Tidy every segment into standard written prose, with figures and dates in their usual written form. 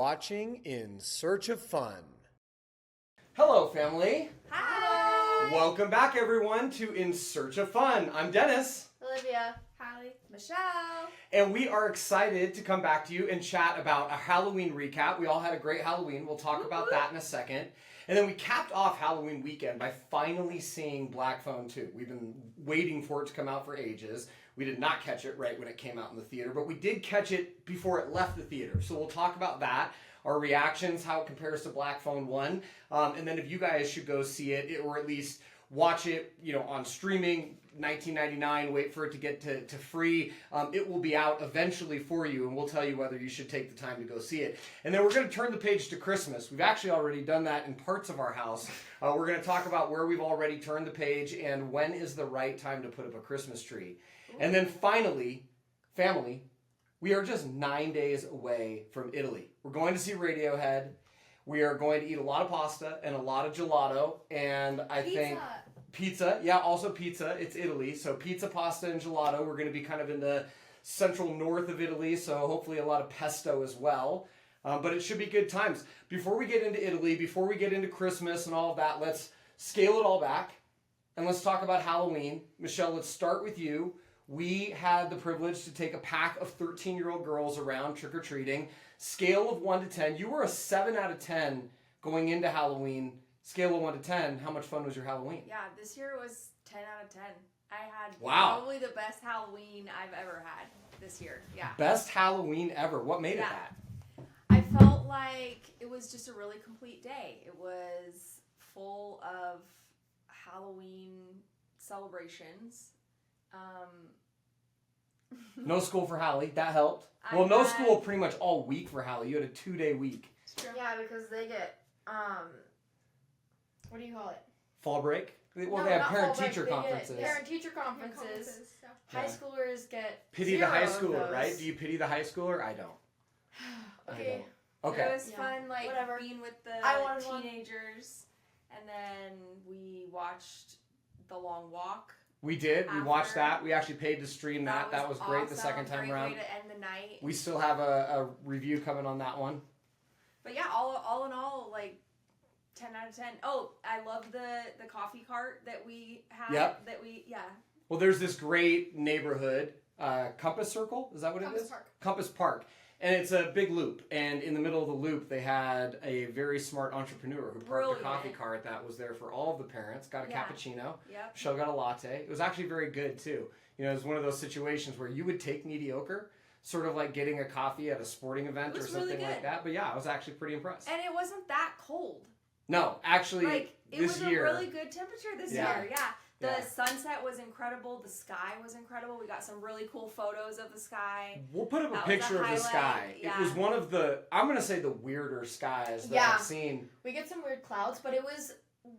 watching In Search of Fun. Hello, family. Hi. Welcome back, everyone, to In Search of Fun. I'm Dennis. Olivia. Hallie. Michelle. And we are excited to come back to you and chat about a Halloween recap. We all had a great Halloween. We'll talk about that in a second. And then we capped off Halloween weekend by finally seeing Black Phone 2. We've been waiting for it to come out for ages. We did not catch it right when it came out in the theater, but we did catch it before it left the theater. So we'll talk about that, our reactions, how it compares to Black Phone 1. And then if you guys should go see it, or at least watch it, on streaming, $19.99, wait for it to get to free. It will be out eventually for you, and we'll tell you whether you should take the time to go see it. And then we're going to turn the page to Christmas. We've actually already done that in parts of our house. We're going to talk about where we've already turned the page and when is the right time to put up a Christmas tree. And then finally, family, we are just 9 days away from Italy. We're going to see Radiohead. We are going to eat a lot of pasta and a lot of gelato, and I think pizza. Yeah, also pizza. It's Italy, so pizza, pasta, and gelato. We're going to be kind of in the central north of Italy, so hopefully a lot of pesto as well. But it should be good times. Before we get into Italy, before we get into Christmas and all of that, let's scale it all back, and let's talk about Halloween. Michelle, let's start with you. We had the privilege to take a pack of 13-year-old girls around trick-or-treating. Scale of 1 to 10. You were a 7 out of 10 going into Halloween. Scale of 1 to 10. How much fun was your Halloween? Yeah, this year was 10 out of 10. I had Wow. probably the best Halloween I've ever had this year. Yeah. Best Halloween ever. What made it that? I felt like it was just a really complete day. It was full of Halloween celebrations. No school for Hallie. That helped. Well, no school pretty much all week for Hallie. You had a 2-day week. Yeah, because they get, what do you call it? Fall break? Well, No, they have not fall parent-teacher break. conferences. Parent-teacher conferences. Yeah. High schoolers get Pity the high zero of schooler, those. right? Do you pity the high schooler? I don't. Okay. Okay. It was Yeah. fun, like, Whatever. being with the I wanted one. teenagers. And then we watched The Long Walk. We did. We watched After. that. We actually paid to stream that. That was great the awesome. second time Great around. way to end the night. We still have a review coming on that one. But yeah, all in all, like 10 out of 10. Oh, I love the coffee cart that we had. Yep. Yeah. Well, there's this great neighborhood, Compass Circle. Is that what it is? Park. Compass Park. And it's a big loop. And in the middle of the loop, they had a very smart entrepreneur who parked a coffee cart that was there for all of the parents. Got a cappuccino. Yep. Michelle got a latte. It was actually very good, too. It was one of those situations where you would take mediocre, sort of like getting a coffee at a sporting event or something really like good. that. But yeah, I was actually pretty impressed. And it wasn't that cold. No, actually, Like, it this was year, a really good temperature this Yeah. year. Yeah. The Yeah. sunset was incredible. The sky was incredible. We got some really cool photos of the sky. we'll put up a That was a picture of the highlight, sky. yeah. It was one of the, I'm going to say the weirder skies that Yeah. I've seen. We get some weird clouds, but it was,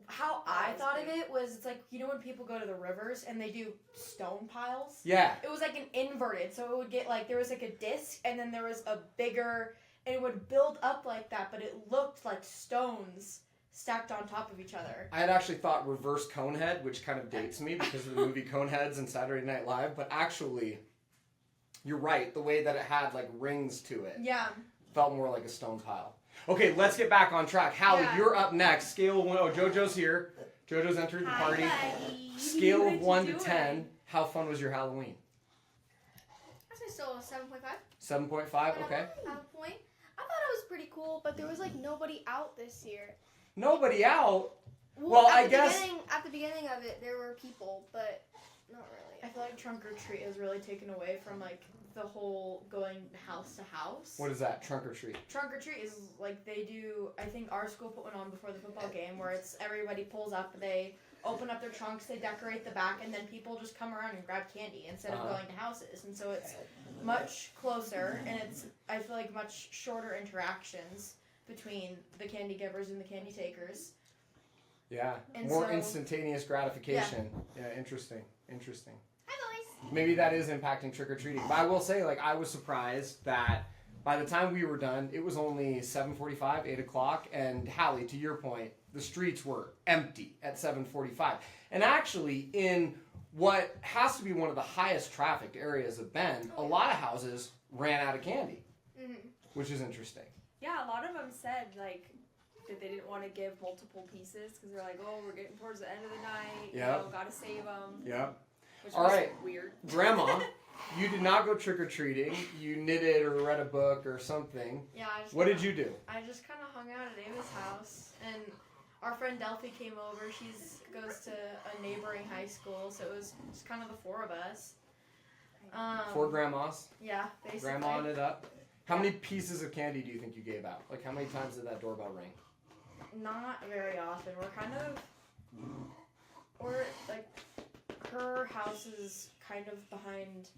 how I was thought of great. it was, it's like, when people go to the rivers and they do stone piles? Yeah. It was like an inverted, so it would get like, there was like a disc, and then there was a bigger, and it would build up like that, but it looked like stones stacked on top of each other. I had actually thought reverse Conehead, which kind of dates me because of the movie Coneheads and Saturday Night Live, but actually, you're right. The way that it had like rings to it Yeah. felt more like a stone pile. Okay, let's get back on track. Hallie, Yeah. you're up next. Scale of 1. Oh, JoJo's here. JoJo's entered the party. Scale of 1 to 10. How fun was your Halloween? I'd say still a 7.5. 7.5. Okay. At a point. I thought it was pretty cool, but there was like nobody out this year. Nobody out. Well, I guess- At the beginning of it, there were people, but not really. I feel like trunk or treat is really taken away from like the whole going house to house. What is that? Trunk or treat? Trunk or treat is like they do. I think our school put one on before the football game where it's everybody pulls up, they open up their trunks, they decorate the back, and then people just come around and grab candy instead of going to houses. And so it's much closer, and it's I feel like much shorter interactions between the candy givers and the candy takers. Yeah. And More so- instantaneous gratification. Yeah. Interesting. Hi, boys. Maybe that is impacting trick-or-treating. But I will say, like, I was surprised that by the time we were done, it was only 7:45, 8 o'clock. And Hallie, to your point, the streets were empty at 7:45. And actually, in what has to be one of the highest trafficked areas of Bend, a lot of houses ran out of candy, Mm-hmm. which is interesting. Yeah, a lot of them said like that they didn't want to give multiple pieces because they're like, oh, we're getting towards the end of the night. Yeah. You know, gotta save them. Yeah. Which All was right. weird. Grandma, you did not go trick or treating. You knitted or read a book or something. Yeah. What did you do? I just kind of hung out at Ava's house, and our friend Delphi came over. She goes to a neighboring high school, so it was just kind of the four of us. 4 grandmas. Yeah, basically. Grandma it up. How many pieces of candy do you think you gave out? Like, how many times did that doorbell ring? Not very often. We're like, her house is kind of behind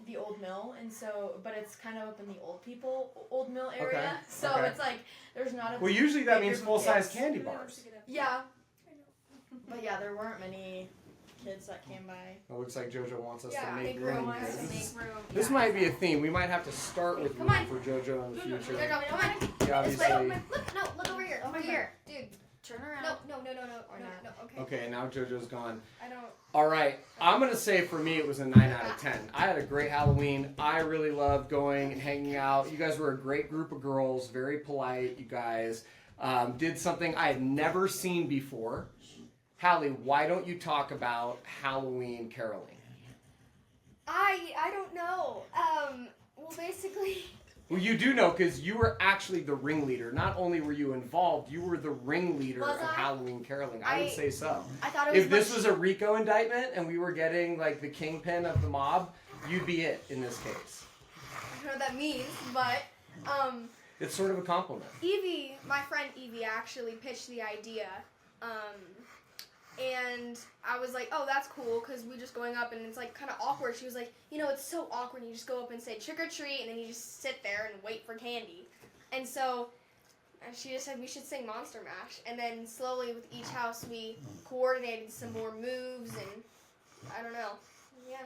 the old mill, and so, but it's kind of up in the old mill area. Okay, So okay. it's like there's not a Well, usually that big means group of full-size kids. candy bars. Yeah, but yeah, there weren't many kids that came by. It looks like JoJo wants us Yeah, to make make room. room. here. Wants to This, make room. this Yeah. might be a theme. We might have to start with Come room on. for JoJo in the future. Come on. Yeah, This way. obviously. Look, no, look over here. Over here. Dude, Turn around. no, Or not. no, okay. Okay, now JoJo's gone. I don't. All right, I'm gonna say for me it was a 9 out of 10. I had a great Halloween. I really loved going and hanging out. You guys were a great group of girls, very polite. You guys did something I had never seen before. Hallie, why don't you talk about Halloween caroling? I don't know. Well, basically, Well, you do know because you were actually the ringleader. Not only were you involved, you were the ringleader Was of I? Halloween caroling. I would I- say so. I thought it was. If this was a RICO indictment and we were getting like the kingpin of the mob, you'd be it in this case. I don't know what that means, but It's sort of a compliment. Evie, my friend Evie, actually pitched the idea, and I was like, oh, that's cool, because we're just going up, and it's like kind of awkward. She was like, you know, it's so awkward. You just go up and say trick or treat, and then you just sit there and wait for candy. And so she just said we should sing Monster Mash, and then slowly with each house we coordinated some more moves, and I don't know, yeah.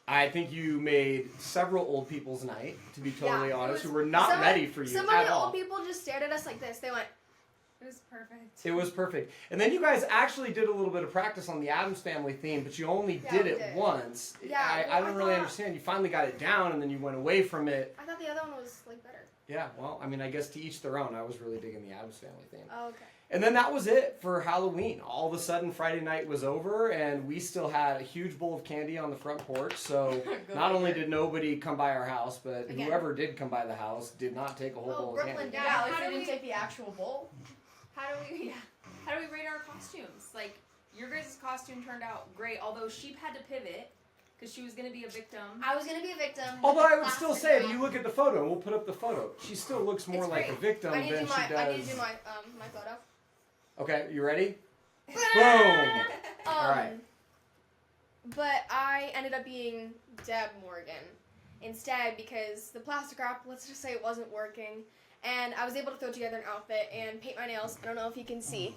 I think you made several old people's night, to be totally Yeah, it honest, was- who were not some of- ready for you Some at of the all. old people just stared at us like this. They went, It was perfect. It was perfect. And then you guys actually did a little bit of practice on the Addams Family theme, but you only Yeah, did we it did. once. Yeah, I well, don't I really thought- understand. You finally got it down, and then you went away from it. I thought the other one was like better. Yeah, well, I mean, I guess to each their own. I was really digging the Addams Family theme. Oh, okay. And then that was it for Halloween. All of a sudden, Friday night was over, and we still had a huge bowl of candy on the front porch. So Go not only figure. did nobody come by our house, but Again. whoever did come by the house did not take a whole Oh, bowl of Brooklyn candy. Dad. Yeah, How at least do they didn't we- take the actual bowl. How do we rate our costumes? Like your guys' costume turned out great, although Sheep had to pivot because she was gonna be a victim. I was gonna be a victim. Although with I the would still plastic say, if ring. you look at the photo, and we'll put up the photo, she still looks more It's like a great. victim I need than to do she my, does. I need to do my photo. Okay, you ready? Boom! All right. But I ended up being Deb Morgan instead because the plastic wrap, let's just say it wasn't working, and I was able to throw together an outfit and paint my nails. I don't know if you can see.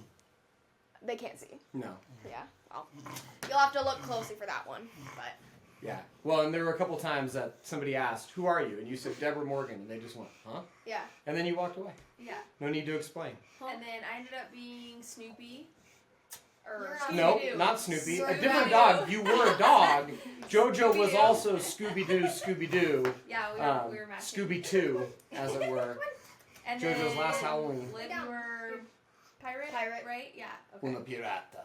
They can't see. No. Yeah. Well, you'll have to look closely for that one. But Yeah. Well, and there were a couple times that somebody asked, "Who are you?" And you said Deborah Morgan, and they just went, "Huh?" yeah. And then you walked away. Yeah. No need to explain. And then I ended up being Snoopy. You're Or not No, Scooby-Doo. not Snoopy. A Scooby-Doo. different dog. You were a dog. JoJo was Scooby-Doo. also Scooby-Doo, Scooby-Doo, Yeah, we were matching. Scooby-Two, as it were. And JoJo's then last Halloween. Lib, Down. you were pirate. Pirate. Right? Yeah. Okay. Una pirata.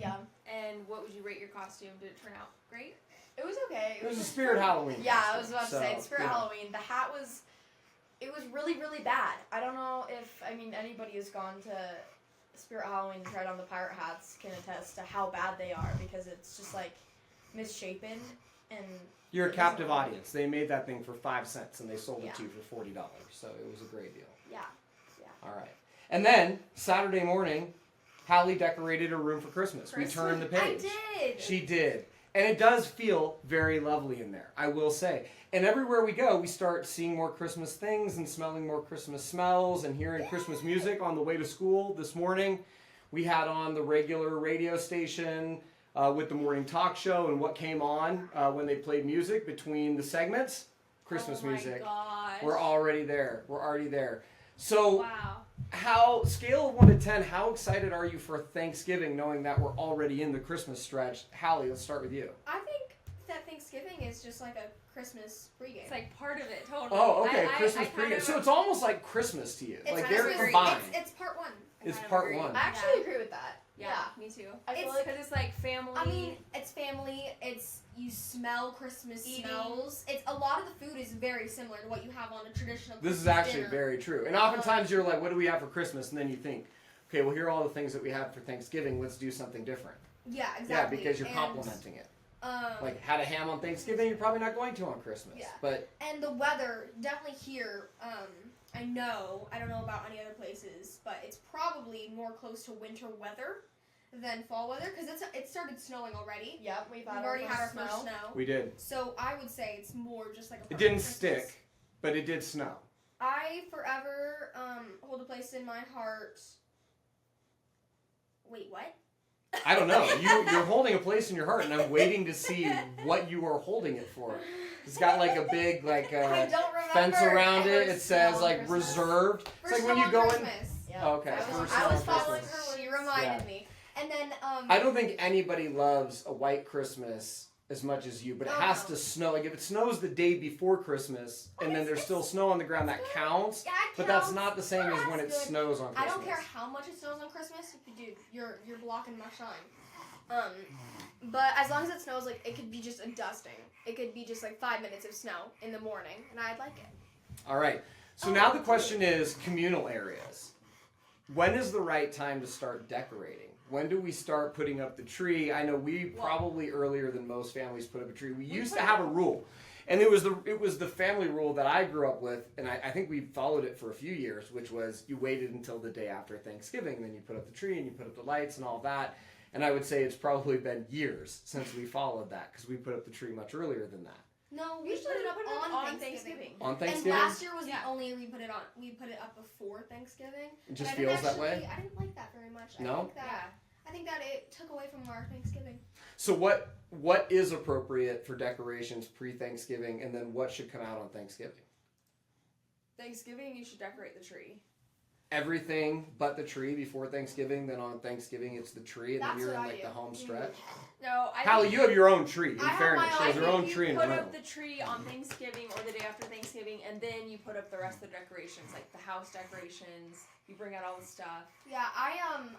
Yeah. And what would you rate your costume? Did it turn out great? It was okay. It was a Spirit Halloween. Yeah, I costume, was about to so, say, it's Spirit you know. Halloween. The hat was, it was really, really bad. I don't know if, anybody who's gone to Spirit Halloween and tried on the pirate hats can attest to how bad they are because it's just like misshapen and You're a It captive wasn't- audience. They made that thing for 5 cents, and they sold Yeah. it to you for $40. So it was a great deal. yeah. All right. And then, Saturday morning, Hallie decorated her room for Christmas. We Christmas. turned the page. I did. She did. And it does feel very lovely in there, I will say. And everywhere we go, we start seeing more Christmas things and smelling more Christmas smells and hearing Christmas music on the way to school. This morning, we had on the regular radio station with the morning talk show, and what came on when they played music between the segments? Christmas oh my music. Gosh. We're already there. We're already there. So, Wow. how, scale of 1 to 10, how excited are you for Thanksgiving knowing that we're already in the Christmas stretch? Hallie, let's start with you. I think that Thanksgiving Thanksgiving is just like a Christmas pregame. It's like part of it, totally. Oh, okay, I Christmas kind pregame. of- So it's almost like Christmas to you. It's Like Christmas. they're combined. It's part one. It's kind of part agree. one. I actually agree with that. Yeah, me too. I feel It's- like Because it's like family. I mean, it's family. It's you smell Christmas Eating. smells. It's a lot of the food is very similar to what you have on a traditional. This is Christmas actually dinner. very true. And oftentimes you're like, what do we have for Christmas? And then you think, okay, well, here are all the things that we have for Thanksgiving. Let's do something different. Yeah, exactly. Yeah, because you're And, complimenting it. Um, Like, had a ham on Thanksgiving, you're probably not going to on Christmas. Yeah. But and the weather definitely here. I don't know about any other places, but it's probably more close to winter weather than fall weather because it started snowing already. Yep, we've Already had our first snow. we did. So I would say it's more just like a. It part of didn't Christmas. stick, but it did snow. I forever hold a place in my heart. Wait, what? I don't know. You're holding a place in your heart, and I'm waiting to see what you are holding it for. It's got like a big I don't remember. fence around it. First It says snow on like Christmas. reserved. It's First like when snow you on go in. Christmas. Yep. Okay, I was, first I snow was on following Christmas. her. She words. reminded Yeah. me. And then I don't think anybody loves a white Christmas as much as you, but it Oh, has no. to snow. Like if it snows the day before Christmas and then there's still snow on the ground, that counts. Yeah, it But that's counts. not the same as when it That's good. snows on I Christmas. don't care how much it snows on Christmas. Dude, you're blocking my shine. But as long as it snows, like it could be just a dusting. It could be just like 5 minutes of snow in the morning, and I'd like it. All right. So now the question is communal areas. When is the right time to start decorating? When do we start putting up the tree? I know we probably earlier than most families put up a tree. We used to have a rule. And it was the family rule that I grew up with, and I think we followed it for a few years, which was you waited until the day after Thanksgiving, and then you put up the tree and you put up the lights and all that. And I would say it's probably been years since we followed that because we put up the tree much earlier than that. No, we Usually put it up we put it on Thanksgiving. On And Thanksgiving, last year was Yeah. the only we put it on. We put it up before Thanksgiving. it just But I didn't feels that way. I didn't like that very much. No? I think that it took away from our Thanksgiving. So what is appropriate for decorations pre-Thanksgiving, and then what should come out on Thanksgiving? Thanksgiving, you should decorate the tree. Everything but the tree before Thanksgiving. Then on Thanksgiving it's the tree, and That's then you're in what I like do. the home stretch. No, I Hallie, think you have your own tree. In I have fairness, my she has own. her I own think tree you in her put room. up the tree on Thanksgiving or the day after Thanksgiving, and then you put up the rest of the decorations, like the house decorations. You bring out all the stuff, Yeah, I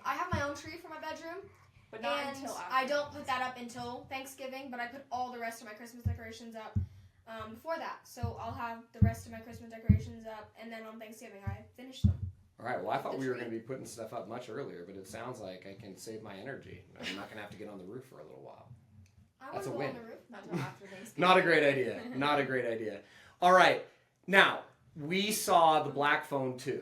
have my own tree for my bedroom, but not and until after. I don't put that up until Thanksgiving, but I put all the rest of my Christmas decorations up before that. So I'll have the rest of my Christmas decorations up, and then on Thanksgiving I finish them. All right. Well, I thought The we were tree. going to be putting stuff up much earlier, but it sounds like I can save my energy. I'm not going to have to get on the roof for a little while. I That's want a to go win. on the roof. Not until after Thanksgiving. Not a great idea. Not a great idea. All right. Now, we saw the Black Phone 2.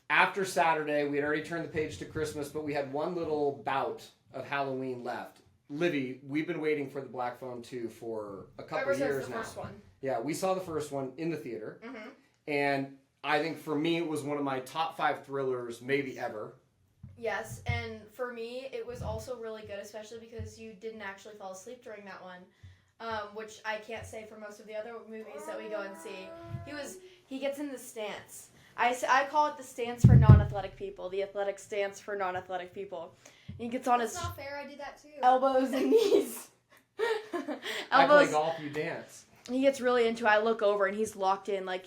After Saturday, we had already turned the page to Christmas, but we had one little bout of Halloween left. Livy, we've been waiting for the Black Phone 2 for a couple Ever since years the now. first one. Yeah, we saw the first one in the theater. Mm-hmm. And I think for me, it was one of my top 5 thrillers, maybe ever. Yes, and for me, it was also really good, especially because you didn't actually fall asleep during that one, which I can't say for most of the other movies that we go and see. He gets in the stance. I call it the stance for non-athletic people, the athletic stance for non-athletic people. He gets on That's his not fair. I do that too. elbows and knees. I play elbows. golf, you dance. He gets really into it. I look over and he's locked in, like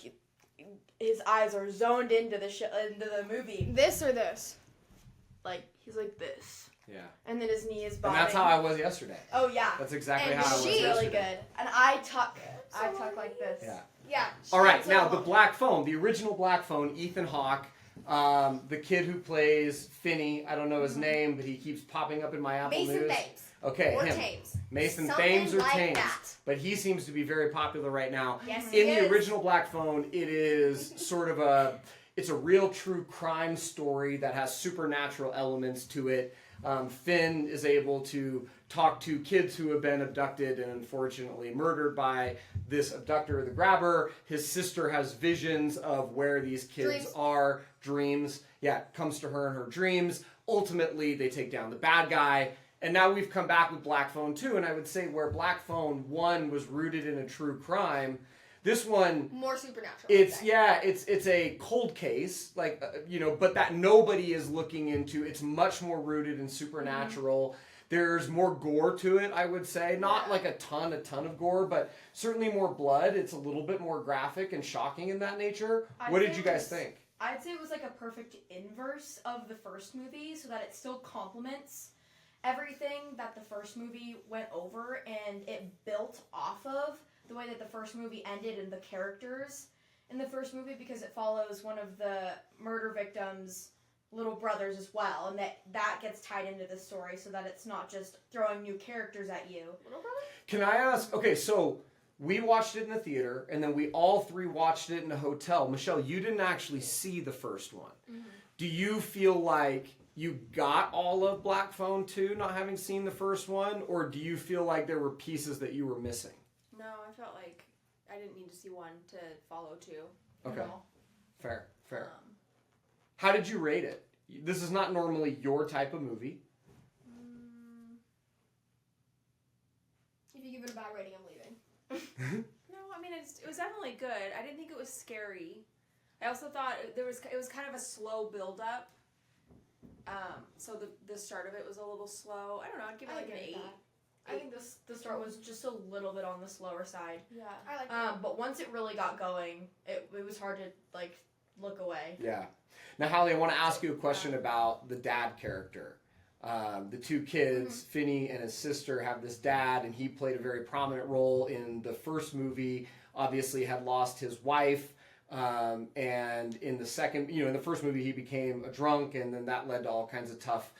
his eyes are zoned into the movie. This or this? Like he's like this, Yeah. and then his knee is And bobbing. that's how I was yesterday. Oh yeah. That's exactly And how I was She's she- really yesterday. good, and I talk like this. Yeah. Yeah. All right, So- now the Black Phone, the original Black Phone, Ethan Hawke, the kid who plays Finney. I don't know his name, but he keeps popping up in my Apple Mason News. Thames. Okay, Or him. Thames. Mason Something Thames or like Thames, that. but he seems to be very popular right now. Yes, In he the is. original Black Phone, it is sort of it's a real true crime story that has supernatural elements to it. Finn is able to talk to kids who have been abducted and unfortunately murdered by this abductor or the grabber. His sister has visions of where these kids Dreams. are. Dreams. Yeah, it comes to her in her dreams. Ultimately, they take down the bad guy. And now we've come back with Black Phone 2, and I would say where Black Phone 1 was rooted in a true crime, this one, More supernatural. it's I'd say. it's a cold case, like but that nobody is looking into. It's much more rooted in supernatural. There's more gore to it, I would say. Not like a ton of gore, but certainly more blood. It's a little bit more graphic and shocking in that nature. What did you guys think? I'd say it was like a perfect inverse of the first movie, so that it still complements everything that the first movie went over, and it built off of the way that the first movie ended and the characters in the first movie, because it follows one of the murder victims' little brothers as well, and that gets tied into the story, so that it's not just throwing new characters at you. Little brother? Can I ask? Okay, so we watched it in the theater, and then we all three watched it in a hotel. Michelle, you didn't actually see the first one. Mm-hmm. Do you feel like you got all of Black Phone 2 not having seen the first one, or do you feel like there were pieces that you were missing? No, I felt like I didn't need to see 1 to follow 2. Okay. You know? Fair. Um, How did you rate it? This is not normally your type of movie. If you give it a bad rating, I'm leaving. No, I mean it was definitely good. I didn't think it was scary. I also thought it was kind of a slow build up. So the start of it was a little slow. I don't know. I'd give it like an 8. I think the start was just a little bit on the slower side. Yeah. I like that. But once it really got going, it was hard to like look away. Yeah. Now, Hallie, I want to ask you a question about the dad character. The two kids, Finney and his sister, have this dad, and he played a very prominent role in the first movie. Obviously, had lost his wife, and in the second, in the first movie, he became a drunk, and then that led to all kinds of tough,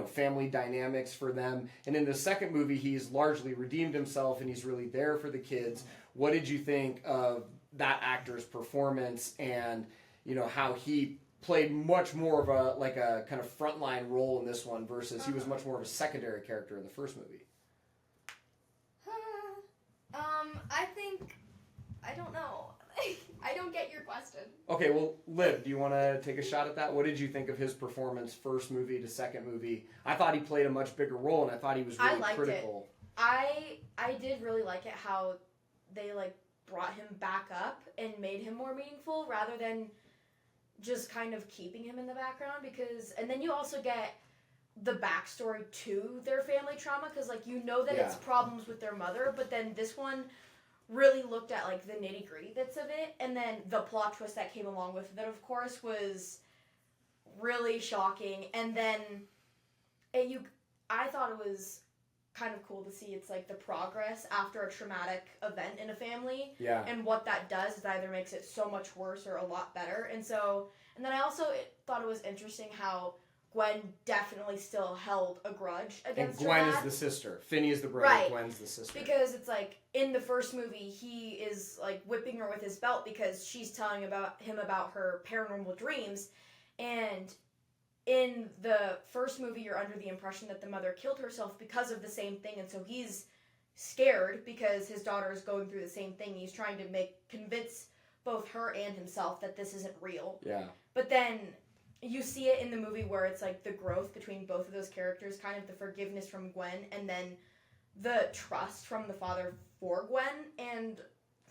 family dynamics for them. And in the second movie, he's largely redeemed himself, and he's really there for the kids. What did you think of that actor's performance, and how he played much more of a kind of frontline role in this one versus he was much more of a secondary character in the first movie? I don't know. I don't get your question. Okay, well, Liv, do you want to take a shot at that? What did you think of his performance, first movie to second movie? I thought he played a much bigger role, and I thought he was really critical. I did really like it how they like brought him back up and made him more meaningful rather than just kind of keeping him in the background, and then you also get the backstory to their family trauma, because like it's problems with their mother, but then this one really looked at like the nitty gritty bits of it, and then the plot twist that came along with it, of course, was really shocking. And then I thought it was kind of cool to see it's like the progress after a traumatic event in a family, and what that does is either makes it so much worse or a lot better. And then I also thought it was interesting how Gwen definitely still held a grudge against and Gwen her dad. is the sister. Finney is the brother. Right. Gwen's the sister. Because it's like in the first movie, he is like whipping her with his belt because she's telling him about her paranormal dreams, and in the first movie, you're under the impression that the mother killed herself because of the same thing, and so he's scared because his daughter is going through the same thing. He's trying to convince both her and himself that this isn't real. Yeah. But then you see it in the movie where it's like the growth between both of those characters, kind of the forgiveness from Gwen, and then the trust from the father for Gwen and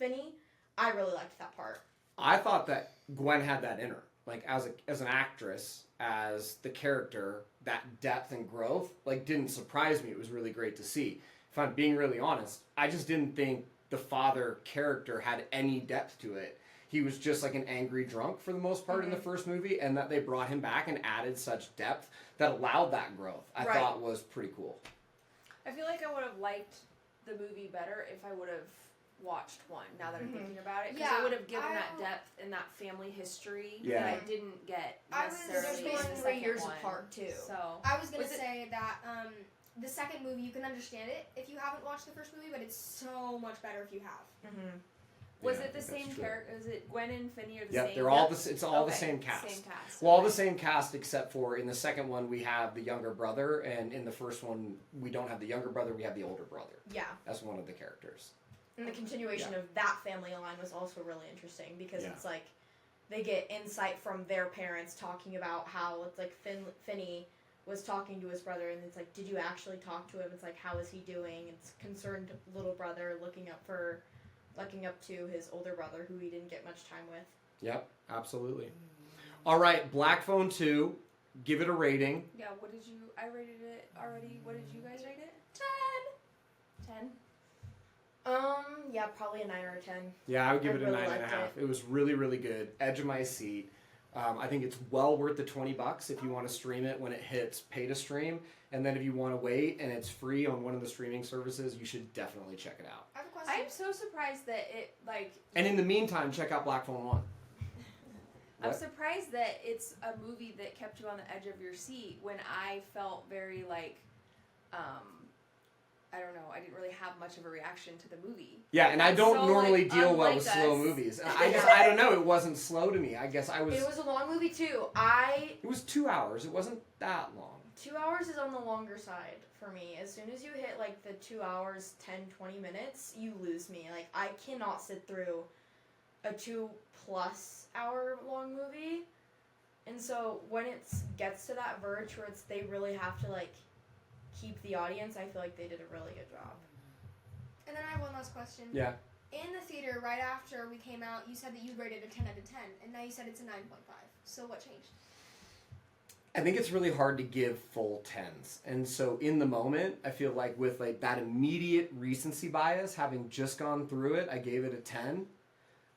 Finney. I really liked that part. I thought that Gwen had that in her. Like, as an actress, as the character, that depth and growth, like, didn't surprise me. It was really great to see. If I'm being really honest, I just didn't think the father character had any depth to it. He was just like an angry drunk for the most part in the first movie, and that they brought him back and added such depth that allowed that growth, I thought was pretty cool. I feel like I would have liked the movie better if I would have watched 1, now that I'm thinking about it. Because it would have given that depth and that family history that I didn't get necessarily They're in spaced the 3 second years one. apart, too. So I was going to say that the second movie, you can understand it if you haven't watched the first movie, but it's so much better if you have. Mm-hmm. Was it the same character? Was it Gwen and Finney are the same? Yeah, they're all it's all the same cast. Same cast. Well, all the same cast except for in the second one we have the younger brother, and in the first one we don't have the younger brother, we have the older brother. Yeah. As one of the characters. And the continuation of that family line was also really interesting because it's like they get insight from their parents talking about how it's like Finney was talking to his brother, and it's like, did you actually talk to him? It's like, how is he doing? It's concerned little brother looking up to his older brother who he didn't get much time with. Yep, absolutely. All right, Black Phone 2. give it a rating. Yeah, what did you? I rated it already. What did you guys rate it? 10. Yeah, probably a 9 or a 10. Yeah, I would give I it a really 9.5. liked It was really, really good. Edge of my seat. I think it's well worth the $20 if you want to stream it when it hits pay to stream. And then if you want to wait and it's free on one of the streaming services, you should definitely check it out. I have a question. I'm so surprised that it like. And in the meantime, check out Black Phone 1. I'm What? surprised that it's a movie that kept you on the edge of your seat when I felt very like, I don't know, I didn't really have much of a reaction to the movie. Yeah, and I don't So, normally like, deal well unlike with slow us. movies. I don't know, it wasn't slow to me. I guess I was. It was a long movie too. It was 2 hours. It wasn't that long. 2 hours is on the longer side for me. As soon as you hit like the 2 hours, 10, 20 minutes, you lose me. Like, I cannot sit through a 2+ hour long movie. And so when it gets to that verge where they really have to like keep the audience, I feel like they did a really good job. And then I have one last question. Yeah. In the theater, right after we came out, you said that you rated a 10 out of 10, and now you said it's a 9.5. So what changed? I think it's really hard to give full 10s. And so in the moment, I feel like with like that immediate recency bias, having just gone through it, I gave it a 10.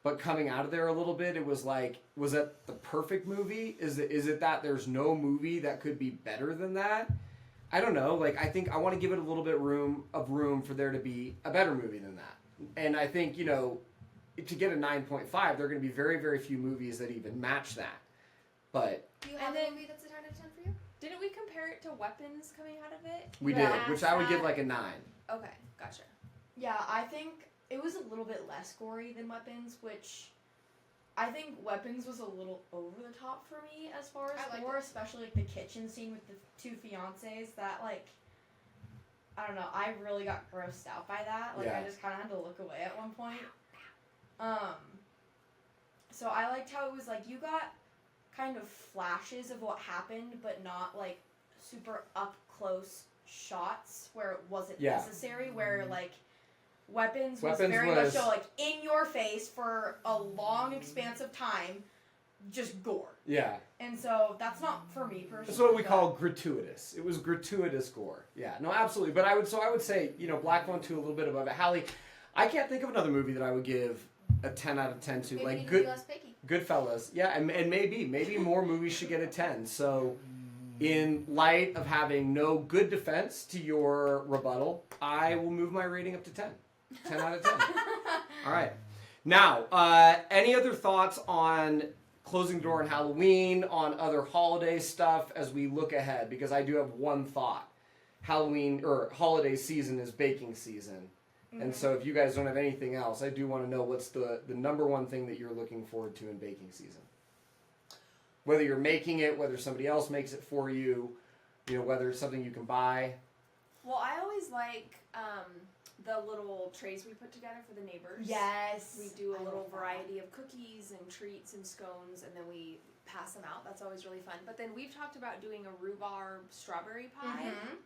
But coming out of there a little bit, it was like, was that the perfect movie? Is it that there's no movie that could be better than that? I don't know. Like, I think I want to give it a little bit of room for there to be a better movie than that. And I think, you know, to get a 9.5, there are going to be very, very few movies that even match that. But Do you have And a then- movie that's a 10 out of 10 for you? Didn't we compare it to Weapons coming out of it? we Yeah. did, which I would give like a 9. Okay, gotcha. Yeah, I think it was a little bit less gory than Weapons, which I think Weapons was a little over the top for me as far as I liked gore, it. especially like the kitchen scene with the two fiancés. That like, I don't know, I really got grossed out by that. Like, Yeah. I just kind of had to look away at one point. So I liked how it was like you got kind of flashes of what happened, but not like super up close shots where it wasn't Yeah. necessary. Where like Weapons was Weapons very was- much so like in your face for a long expanse of time, just gore. Yeah. And so that's not for me personally. That's what we but- call gratuitous. It was gratuitous gore. Yeah, no, absolutely. But I would say, you know, Black Phone 2 a little bit above it. Hallie, I can't think of another movie that I would give a 10 out of 10 to. Maybe Like you need to good be less picky. Goodfellas. Yeah, and maybe more movies should get a 10. So in light of having no good defense to your rebuttal, I will move my rating up to 10. 10 out of 10. All right. Now, any other thoughts on closing the door on Halloween, on other holiday stuff as we look ahead? Because I do have one thought. Halloween or holiday season is baking season. And so if you guys don't have anything else, I do want to know what's the number one thing that you're looking forward to in baking season. Whether you're making it, whether somebody else makes it for you, you know, whether it's something you can buy. Well, I always like the little trays we put together for the neighbors. Yes. We do a I little love that. variety of cookies and treats and scones, and then we pass them out. That's always really fun. But then we've talked about doing a rhubarb strawberry pie, Mhm.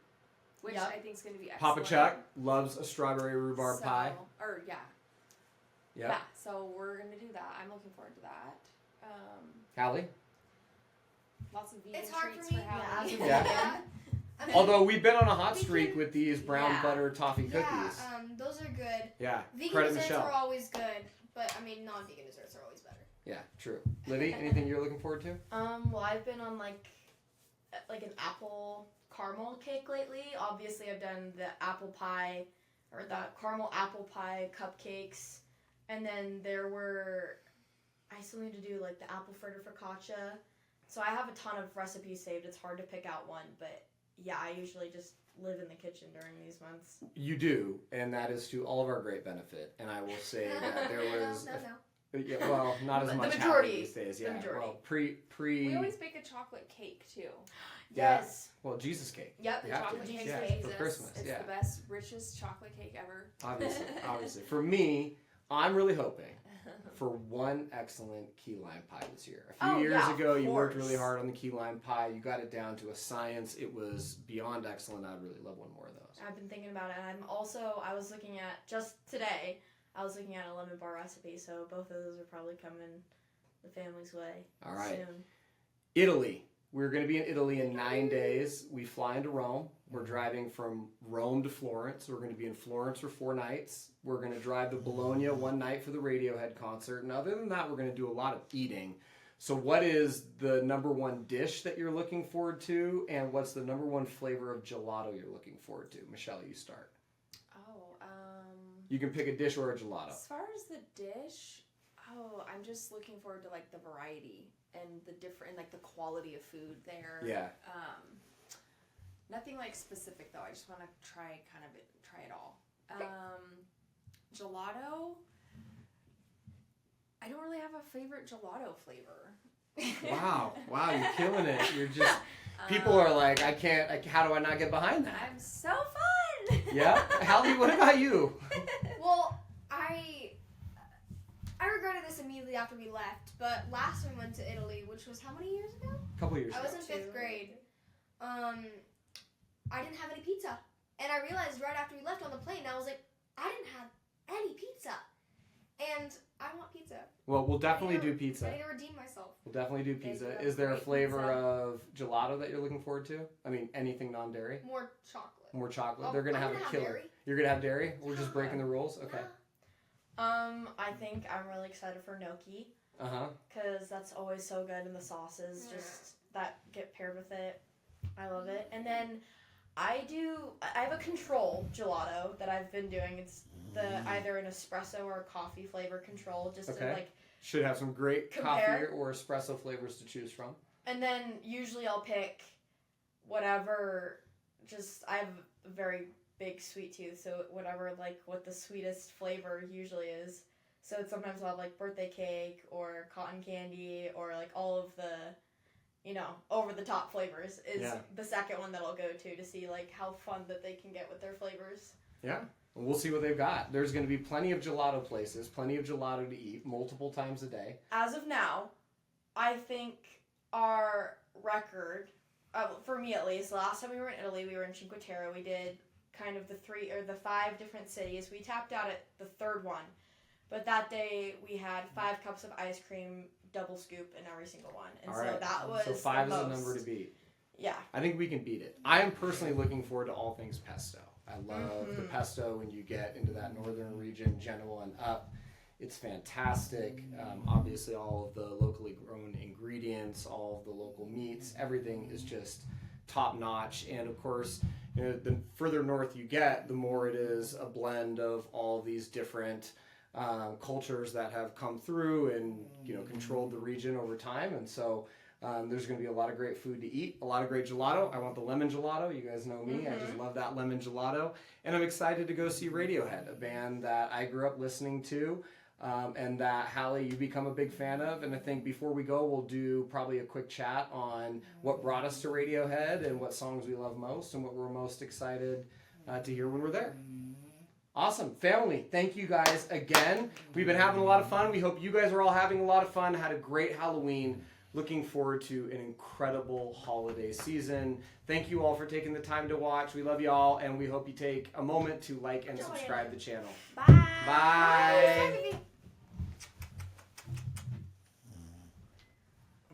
which Yep. I think is going to be excellent. Papa Chuck loves a strawberry rhubarb pie. Or Yep. yeah. So we're going to do that. I'm looking forward to that. Hallie? Lots of vegan It's hard treats for me. Halloween. Yeah. I mean, Although we've been on a hot We streak can- with these brown Yeah. butter toffee cookies. yeah, those are good. Yeah. Vegan Credit desserts Michelle. are always good, but I mean, non-vegan desserts are always better. Yeah, true. Livy, anything you're looking forward to? Well, I've been on like an apple caramel cake lately. Obviously, I've done the apple pie or the caramel apple pie cupcakes, and then I still need to do like the apple fritter focaccia. So I have a ton of recipes saved. It's hard to pick out one, but yeah, I usually just live in the kitchen during these months. You do, and that is to all of our great benefit. And I will say that there was, No. yeah, well, not as The much majority. Hallie these days. The Yeah, majority. well, pre. We always bake a chocolate cake too. Yeah. Yes. Well, Jesus cake. Yep. You have to. Chocolate cake Yeah, for for Jesus. Christmas. It's Yeah. the best, richest chocolate cake ever. Obviously. For me, I'm really hoping for one excellent key lime pie this year. A few Oh, years yeah, of ago, you worked course. really hard on the key lime pie. You got it down to a science. It was beyond excellent. I'd really love one more of those. I've been thinking about it, and I was looking at, just today, I was looking at a lemon bar recipe, so both of those are probably coming the family's way All right. soon. Italy. We're going to be in Italy in 9 days. We fly into Rome. We're driving from Rome to Florence. We're going to be in Florence for 4 nights. We're going to drive to Bologna one night for the Radiohead concert. And other than that, we're going to do a lot of eating. So what is the number one dish that you're looking forward to? And what's the number one flavor of gelato you're looking forward to? Michelle, you start. You can pick a dish or a gelato. As far as the dish, I'm just looking forward to like the variety and the different, and like the quality of food there. Yeah. Nothing like specific though. I just want to try it all. Gelato. I don't really have a favorite gelato flavor. Wow, you're killing it. You're just, people are like, how do I not get behind that? I'm so fun! Yeah? Hallie, what about you? Well, I regretted this immediately after we left, but last time we went to Italy, which was how many years ago? A couple years I ago. was in 5th grade. I didn't have any pizza. And I realized right after we left on the plane, I was like, I didn't have any pizza. And I want pizza. Well, we'll definitely do pizza. I need to redeem myself. We'll definitely do pizza. Thank you. Is there a Great flavor pizza. of gelato that you're looking forward to? I mean, anything non-dairy? More chocolate. More chocolate? Oh, They're going to I'm have gonna a have killer. dairy. You're going to have dairy? We're just breaking the rules? Okay. I think I'm really excited for gnocchi Uh-huh. because that's always so good, and the sauces just that get paired with it. I love it. And then I have a control gelato that I've been doing. It's either an espresso or a coffee flavor control, just to like. Should have some great compare. coffee or espresso flavors to choose from. And then usually I'll pick whatever. I have a very big sweet tooth, so whatever like what the sweetest flavor usually is. So sometimes I'll have like birthday cake or cotton candy or like all of the, over the top flavors is the second one that I'll go to see like how fun that they can get with their flavors. Yeah. We'll see what they've got. There's going to be plenty of gelato places, plenty of gelato to eat multiple times a day. As of now, I think our record, for me at least, last time we were in Italy, we were in Cinque Terre. We did kind of the 5 different cities. We tapped out at the 3rd one. But that day, we had 5 cups of ice cream, double scoop in every single one. And All right. That was So 5 the is a most. number to beat. Yeah. I think we can beat it. I am personally looking forward to all things pesto. I love the pesto when you get into that northern region, Genoa and up. It's fantastic. Obviously, all of the locally grown ingredients, all of the local meats, everything is just top notch. And of course, the further north you get, the more it is a blend of all these different cultures that have come through and controlled the region over time. And so there's going to be a lot of great food to eat, a lot of great gelato. I want the lemon gelato. You guys know me. I just love that lemon gelato. And I'm excited to go see Radiohead, a band that I grew up listening to and that, Hallie, you become a big fan of. And I think before we go, we'll do probably a quick chat on what brought us to Radiohead and what songs we love most and what we're most excited to hear when we're there. Awesome. Family, thank you guys again. We've been having a lot of fun. We hope you guys are all having a lot of fun. Had a great Halloween. Looking forward to an incredible holiday season. Thank you all for taking the time to watch. We love you all, and we hope you take a moment to like and subscribe the channel. Bye. Bye. Bye.